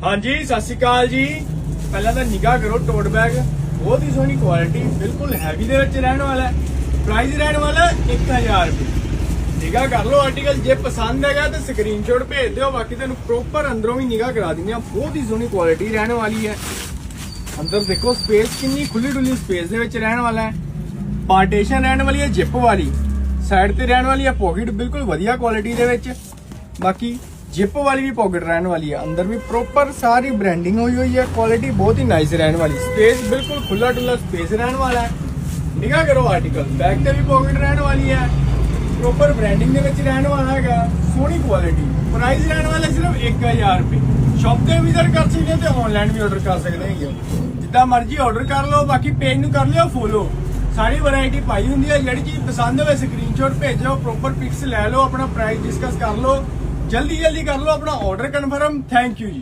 ਹਾਂਜੀ ਸਤਿ ਸ਼੍ਰੀ ਅਕਾਲ ਜੀ। ਪਹਿਲਾਂ ਤਾਂ ਨਿਗਾਹ ਕਰੋ ਟੋਟ ਬੈਗ, ਬਹੁਤ ਹੀ ਸੋਹਣੀ ਕੁਆਲਿਟੀ, ਬਿਲਕੁਲ ਹੈਵੀ ਦੇ ਵਿੱਚ ਰਹਿਣ ਵਾਲਾ ਹੈ। ਪ੍ਰਾਈਸ ਰਹਿਣ ਵਾਲਾ 1000 ਰੁਪਏ। ਨਿਗਾਹ ਕਰ ਲਓ ਆਰਟੀਕਲ, ਜੇ ਪਸੰਦ ਹੈਗਾ ਤਾਂ ਸਕਰੀਨਸ਼ਾਟ ਭੇਜ ਦਿਓ, ਬਾਕੀ ਤੁਹਾਨੂੰ ਪ੍ਰੋਪਰ ਅੰਦਰੋਂ ਵੀ ਨਿਗਾਹ ਕਰਾ ਦਿੰਦੇ ਆ। ਬਹੁਤ ਹੀ ਸੋਹਣੀ ਕੁਆਲਿਟੀ ਰਹਿਣ ਵਾਲੀ ਹੈ। ਅੰਦਰ ਦੇਖੋ ਸਪੇਸ ਕਿੰਨੀ ਖੁੱਲੀ ਡੁੱਲੀ ਸਪੇਸ ਦੇ ਵਿੱਚ ਰਹਿਣ ਵਾਲਾ ਹੈ। ਪਾਰਟੀਸ਼ਨ ਰਹਿਣ ਵਾਲੀ ਹੈ ਜਿਪ ਵਾਲੀ, ਸਾਈਡ ਤੇ ਰਹਿਣ ਵਾਲੀ ਹੈ ਪॉकेट, ਬਿਲਕੁਲ ਵਧੀਆ ਕੁਆਲਿਟੀ ਦੇ ਵਿੱਚ। ਬਾਕੀ जिप वाली भी पॉकेट रहने वाली है, अंदर भी प्रॉपर सारी ब्रांडिंग हुई है। क्वालिटी बहुत ही नाइस रहने वाली, स्पेस बिल्कुल खुला डुला स्पेस रहने वाला है। निगाह करो आर्टिकल, बैक से भी पॉकेट रहने वाली है, प्रॉपर ब्रांडिंग के विच रहने वाला है। सोहनी क्वालिटी, प्राइस रहने वाला सिर्फ 1000 रुपये। शॉप से विजिट कर सकते हैं, ऑनलाइन भी ऑर्डर कर सकते हैं, जितना मर्जी ऑर्डर कर लो। बाकी पेज नूं कर लियो फॉलो, सारी वैरायटी पाई हुंदी है। जिहड़ी चीज पसंद होवे स्क्रीनशॉट भेजो, प्रॉपर पिक्स ले लो, अपना प्राइस डिस्कस कर लो, जल्दी कर लो अपना order confirm. Thank you ji.